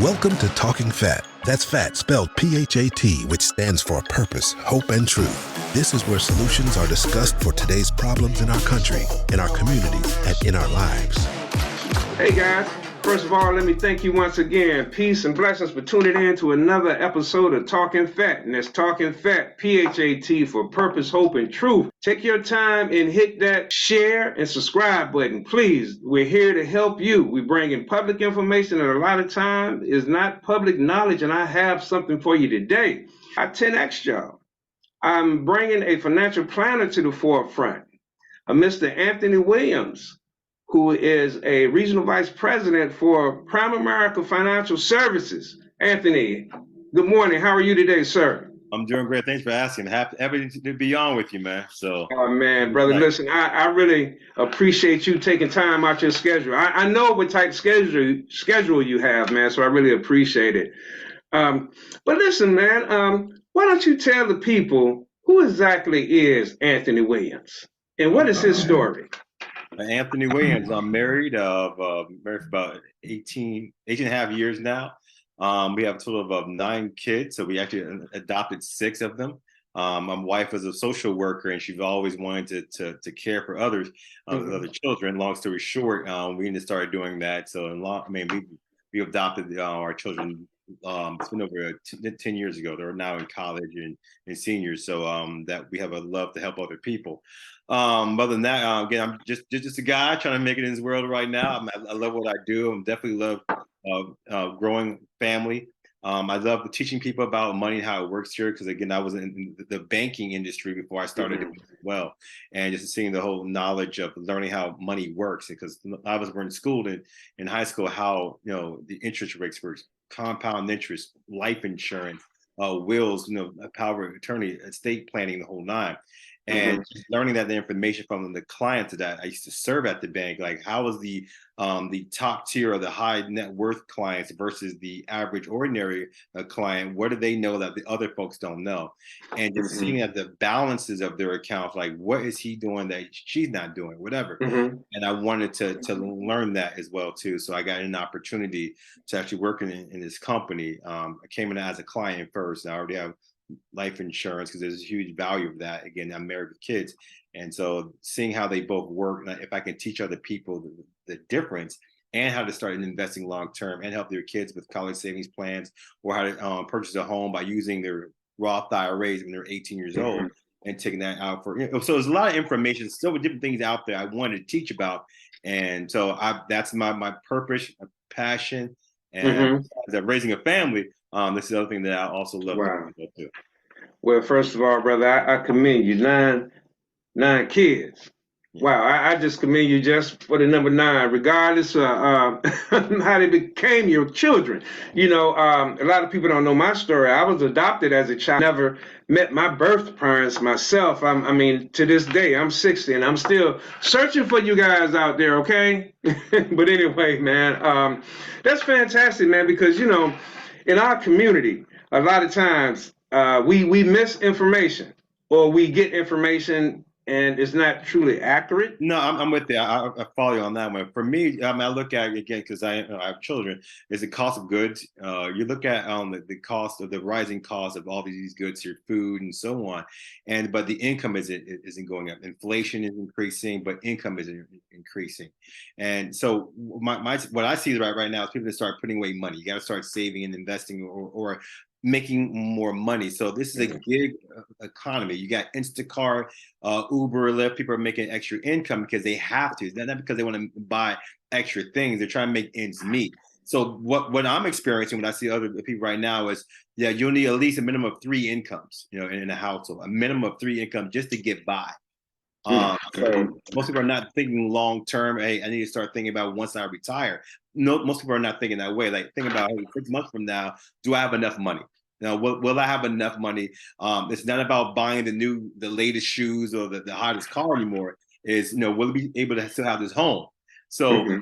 Welcome to Talking Phat. That's Phat spelled P-H-A-T, which stands for purpose, hope, and truth. This is where solutions are discussed for today's problems in our country, in our communities, and in our lives. Hey guys, first of all, let me thank you once again. Peace and blessings for tuning in to another episode of Talking Phat. And that's Talking Phat, P-H-A-T for purpose, hope, and truth. Take your time and hit that share and subscribe button. Please, we're here to help you. We bring in public information that a lot of time is not public knowledge, and I have something for you today. I 10X y'all. I'm bringing a financial planner to the forefront, a Mr. Anthony Williams, who is a regional vice president for Prime America Financial Services. Anthony, good morning. How are you today, sir? I'm doing great. Thanks for asking. Happy to be on with you, man. So, Oh man, brother, listen, I really appreciate you taking time out your schedule. I know what type of schedule you have, man, so I really appreciate it. But listen, man, why don't you tell the people who exactly is Anthony Williams and what is his story? Anthony Williams, I'm married. Married for about 18 and a half years now. We have a total of 9 kids, so we actually adopted 6 of them. My wife is a social worker, and she's always wanted to care for others, other children. Long story short, we just started doing that. So, we adopted our children. It's been over 10 years ago. They're now in college and seniors. So that we have a love to help other people. Other than that, again, I'm just a guy trying to make it in this world right now. I love what I do. I definitely love growing family. I love teaching people about money and how it works here because, again, I was in the banking industry before I started doing it as well. And just seeing the whole knowledge of learning how money works because a lot of us were in school in high school how, the interest rates work, compound interest, life insurance, wills, power of attorney, estate planning, the whole nine. And just learning that the information from the clients that I used to serve at the bank, like how was the top tier or the high net worth clients versus the average ordinary client, what do they know that the other folks don't know? And just seeing at the balances of their accounts, like what is he doing that she's not doing, whatever. And I wanted to learn that as well too. So I got an opportunity to actually work in this company. I came in as a client first. I already have life insurance because there's a huge value of that. Again, I'm married with kids. And so seeing how they both work, if I can teach other people the difference and how to start investing long-term and help their kids with college savings plans or how to purchase a home by using their Roth IRAs when they're 18 years old and taking that out for, so there's a lot of information, still with different things out there I wanted to teach about. And so that's my purpose, my passion, and raising a family. This is the other thing that I also love to do. Well, first of all, brother, I commend you. Nine kids. Wow, I just commend you just for the number 9, regardless of how they became your children. A lot of people don't know my story. I was adopted as a child. Never met my birth parents myself. I mean, to this day, I'm 60 and I'm still searching for you guys out there, okay? But anyway, man, that's fantastic, man, because, in our community, a lot of times we miss information or we get information and it's not truly accurate. No, I'm with you. I follow you on that one. For me, I look at it again because I have children. Is the cost of goods? You look at the cost of the rising cost of all these goods, here, food and so on, but the income isn't going up. Inflation is increasing, but income isn't increasing. And so what I see right now is people that start putting away money. You got to start saving and investing or making more money. So this is a gig economy. You got Instacart, Uber, Lyft. People are making extra income because they have to. It's not because they want to buy extra things. They're trying to make ends meet. So what I'm experiencing when I see other people right now is, you'll need at least a minimum of 3 incomes, in a household, a minimum of 3 incomes just to get by. So most people are not thinking long term. Hey, I need to start thinking about once I retire. No, most people are not thinking that way. Like think about, hey, 6 months from now, do I have enough money? Will I have enough money? It's not about buying the latest shoes or the hottest car anymore. Is will we be able to still have this home? So.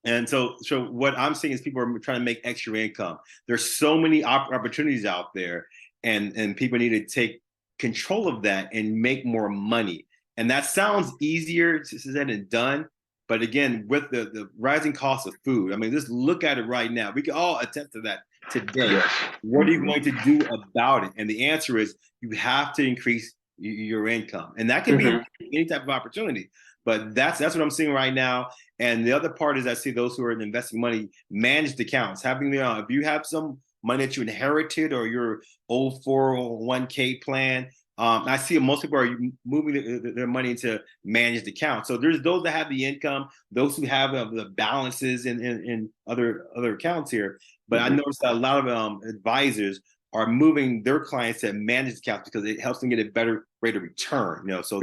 And so what I'm seeing is people are trying to make extra income. There's so many opportunities out there, and people need to take control of that and make more money. And that sounds easier said than done, But again, with the rising cost of food, I mean, just look at it right now. We can all attest to that today. Yes. What are you going to do about it? And the answer is you have to increase your income, and that can be any type of opportunity. But that's what I'm seeing right now. And the other part is I see those who are investing money managed accounts, having if you have some money that you inherited or your old 401k plan. I see most people are moving their money into managed accounts. So there's those that have the income, those who have the balances in other accounts here. But I noticed that a lot of advisors are moving their clients to managed accounts because it helps them get a better rate of return. So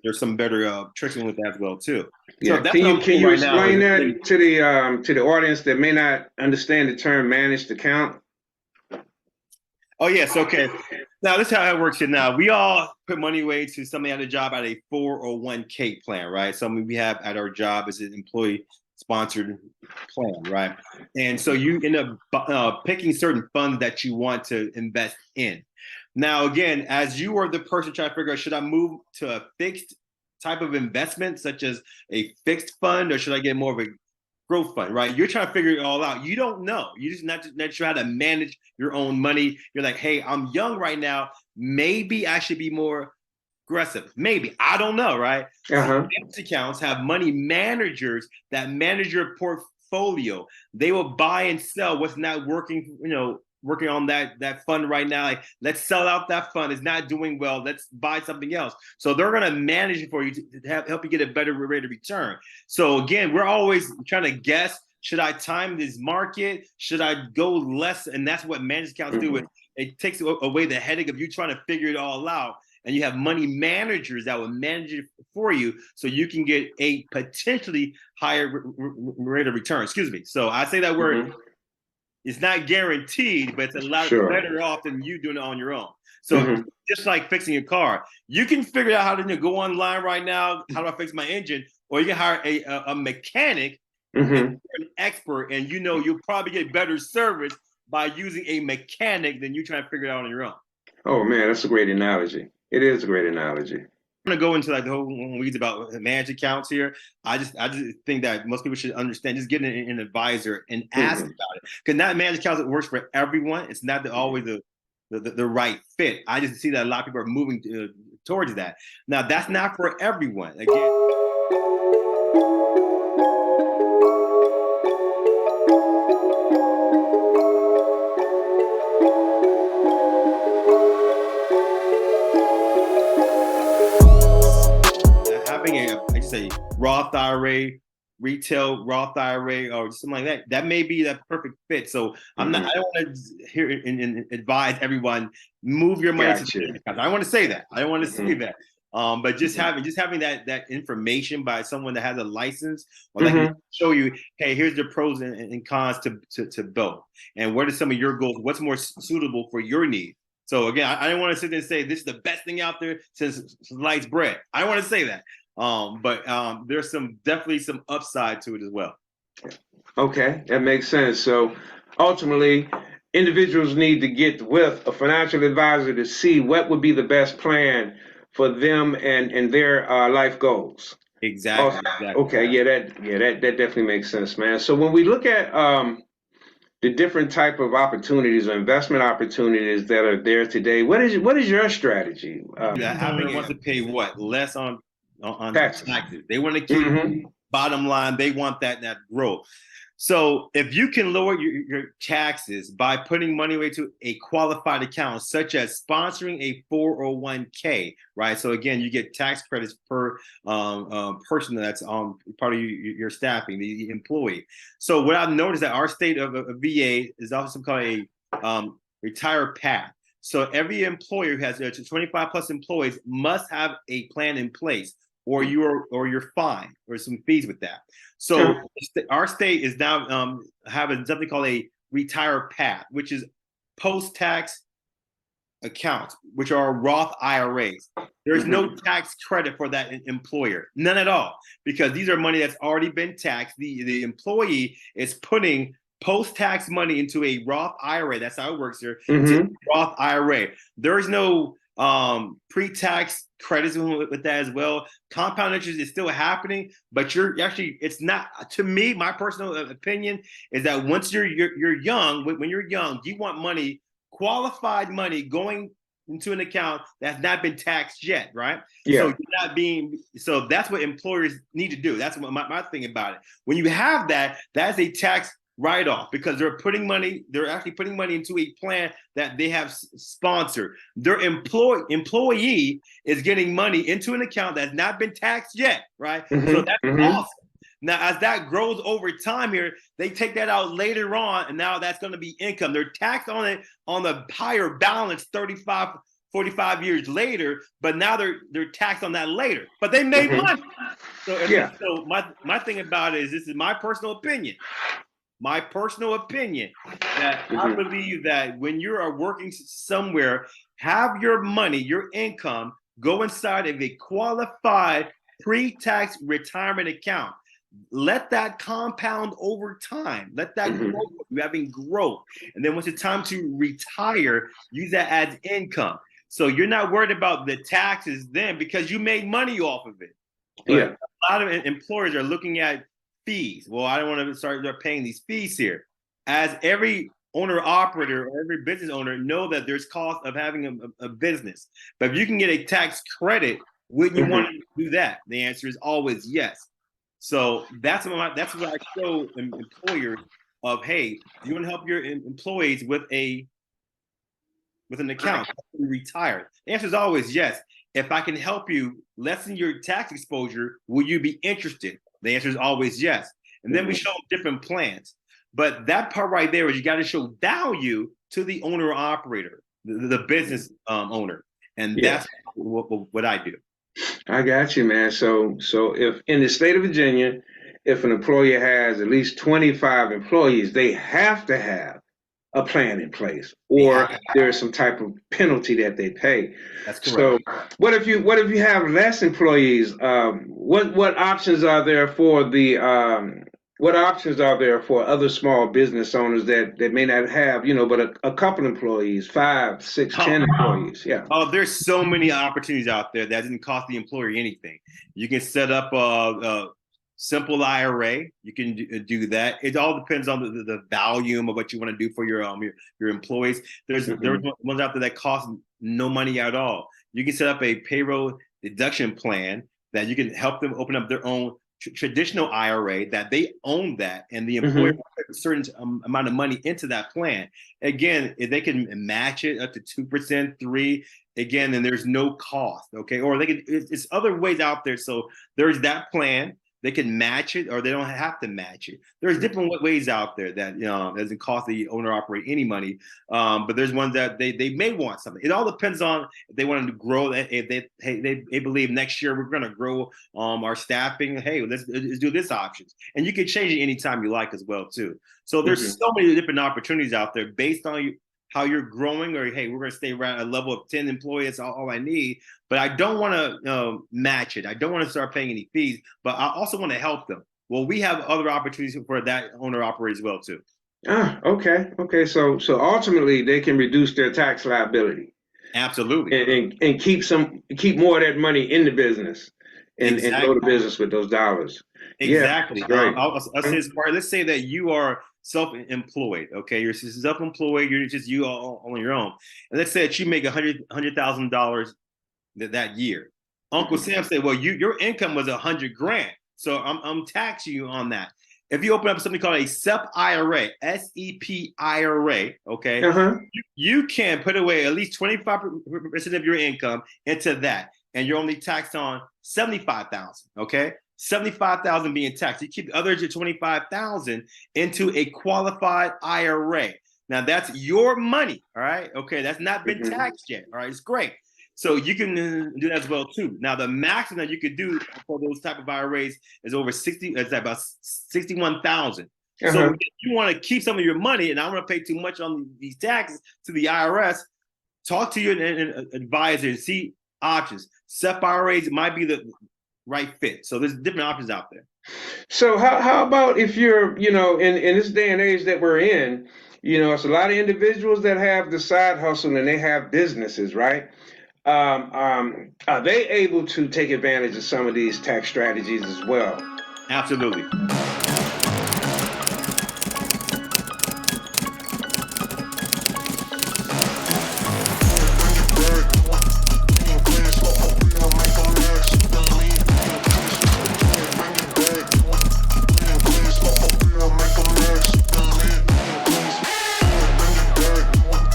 there's some better tricks with that as well too. Yeah. So that's Can you explain now that to the audience that may not understand the term managed account? Oh yes, okay. Now this is how it works here. Now we all put money away to somebody at a job at a 401k plan, right? Something we have at our job is an employee sponsored plan, right? And so you end up picking certain funds that you want to invest in. Now, again, as you are the person trying to figure out, should I move to a fixed type of investment, such as a fixed fund, or should I get more of a growth fund, right? You're trying to figure it all out. You don't know. You just not sure how to manage your own money. You're like, hey, I'm young right now. Maybe I should be more aggressive. Maybe. I don't know, right? Bank accounts have money managers that manage your portfolio. They will buy and sell what's not working, working on that fund right now. Like, let's sell out that fund. It's not doing well. Let's buy something else. So they're going to manage it for you to help you get a better rate of return. So again, we're always trying to guess, should I time this market? Should I go less? And that's what managed accounts do. It takes away the headache of you trying to figure it all out. And you have money managers that will manage it for you so you can get a potentially higher rate of return. Excuse me. So I say that word, it's not guaranteed, but it's a lot better off than you doing it on your own. So just like fixing a car, you can figure out how to go online right now. How do I fix my engine? Or you can hire a mechanic, an expert, and you'll probably get better service by using a mechanic than you trying to figure it out on your own. Oh man, that's a great analogy. It is a great analogy. I'm gonna go into like the whole weeds about managed accounts here. I just think that most people should understand. Just get an advisor and ask about it, because not managed accounts, it works for everyone. It's not always the right fit. I just see that a lot of people are moving towards that. Now that's not for everyone. Again. A Roth IRA, retail Roth IRA, or something like that. That may be the perfect fit. So I don't want to hear and advise everyone move your money to the account. I don't want to say that. I don't want to say that. But just having that information by someone that has a license, or that can show you, hey, here's the pros and cons to both, and what are some of your goals? What's more suitable for your needs? So again, I don't want to sit there and say this is the best thing out there since sliced bread. I don't want to say that. But there's definitely some upside to it as well. Okay, that makes sense. So ultimately, individuals need to get with a financial advisor to see what would be the best plan for them and their life goals. Exactly. Okay, that definitely makes sense, man. So when we look at the different type of opportunities or investment opportunities that are there today, what is your strategy? Having wants to pay less on taxes. They want to keep bottom line. They want that growth. So if you can lower your taxes by putting money away to a qualified account, such as sponsoring a 401k, right? So again, you get tax credits per person that's on part of your staffing, the employee. So what I've noticed that our state of VA is also called a retire path. So every employer who has 25 plus employees must have a plan in place, or you're fined, or some fees with that. So our state is now having something called a retire path, which is post-tax accounts, which are Roth IRAs. There's no tax credit for that employer, none at all, because these are money that's already been taxed. The employee is putting post-tax money into a Roth IRA. That's how it works here. It's a Roth IRA. There is no pre-tax credits with that as well. Compound interest is still happening, but you're actually, it's not, to me, my personal opinion is that once you're young, when you're young, you want money, qualified money going into an account that's not been taxed yet, right? Yeah. So you're not being, so that's what employers need to do. That's what my thing about it. When you have that, that's a tax write-off because they're actually putting money into a plan that they have sponsored. Their employee is getting money into an account that's not been taxed yet, right? So that's awesome. Now, as that grows over time here, they take that out later on, and now that's going to be income. They're taxed on it on the higher balance 35, 45 years later, but now they're taxed on that later. But they made money. So my thing about it is, this is my personal opinion. My personal opinion that I believe that when you are working somewhere, have your money, your income, go inside of a qualified pre-tax retirement account. Let that compound over time. Let that grow. You're having growth. And then once it's time to retire, use that as income. So you're not worried about the taxes then because you made money off of it. But a lot of employers are looking at fees. Well, I don't want to start paying these fees here. As every owner operator or every business owner know that there's cost of having a business. But if you can get a tax credit, wouldn't you want to do that? The answer is always yes. So that's what I show employers of, hey, do you want to help your employees with an account retire? The answer is always yes. If I can help you lessen your tax exposure, will you be interested? The answer is always yes. And then we show them different plans. But that part right there is you got to show value to the owner operator, the business owner. And that's what I do. I got you, man. So if in the state of Virginia, if an employer has at least 25 employees, they have to have a plan in place, or there is some type of penalty that they pay. That's correct. So what if you have less employees? What options are there for other small business owners that may not have, but a couple employees, 5, 6, 10 employees? Yeah. Oh, there's so many opportunities out there that doesn't cost the employer anything. You can set up a simple IRA. You can do that. It all depends on the volume of what you want to do for your employees. There's ones out there that cost no money at all. You can set up a payroll deduction plan that you can help them open up their own traditional IRA that they own that, and the employer will put a certain amount of money into that plan. Again, if they can match it up to 2%, 3%, again, then there's no cost. Okay, or they can. It's other ways out there. So there's that plan. They can match it, or they don't have to match it. There's different ways out there that doesn't cost the owner operator any money. But there's ones that they may want something. It all depends on if they want to grow. If they believe next year we're going to grow our staffing. Hey, let's do this options, and you can change it anytime you like as well too. So there's so many different opportunities out there based on how you're growing, or hey, we're going to stay around a level of 10 employees. That's all I need. But I don't want to match it. I don't want to start paying any fees, but I also want to help them. Well, we have other opportunities for that owner operator as well too. Okay. So ultimately, they can reduce their tax liability. Absolutely. And keep more of that money in the business and grow the business with those dollars. Exactly. Yeah, I'll say this part. Let's say that you are self-employed. Okay, you're self-employed. You're just you all on your own. And let's say that you make $100,000 that year. Uncle Sam said, "Well, your income was $100,000, so I'm taxing you on that." If you open up something called a SEP IRA, SEP IRA, okay, you can put away at least 25% of your income into that, and you're only taxed on $75,000. Okay. $75,000 being taxed. You keep the other $25,000 into a qualified IRA. Now that's your money, all right? Okay, that's not been taxed yet, all right? It's great. So you can do that as well too. Now the maximum that you could do for those type of IRAs is over 60. It's about 61,000. So if you want to keep some of your money, and I don't want to pay too much on these taxes to the IRS, talk to your advisor and see options. SEP IRAs might be the right fit. So there's different options out there. So how about if you're, in this day and age that we're in, it's a lot of individuals that have the side hustle and they have businesses, right? Are they able to take advantage of some of these tax strategies as well? Absolutely.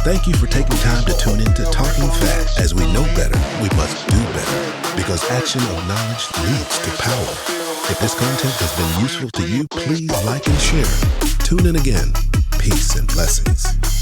Thank you for taking time to tune in to Talking Phat. As we know better, we must do better, because action of knowledge leads to power. If this content has been useful to you, please like and share. Tune in again. Peace and blessings.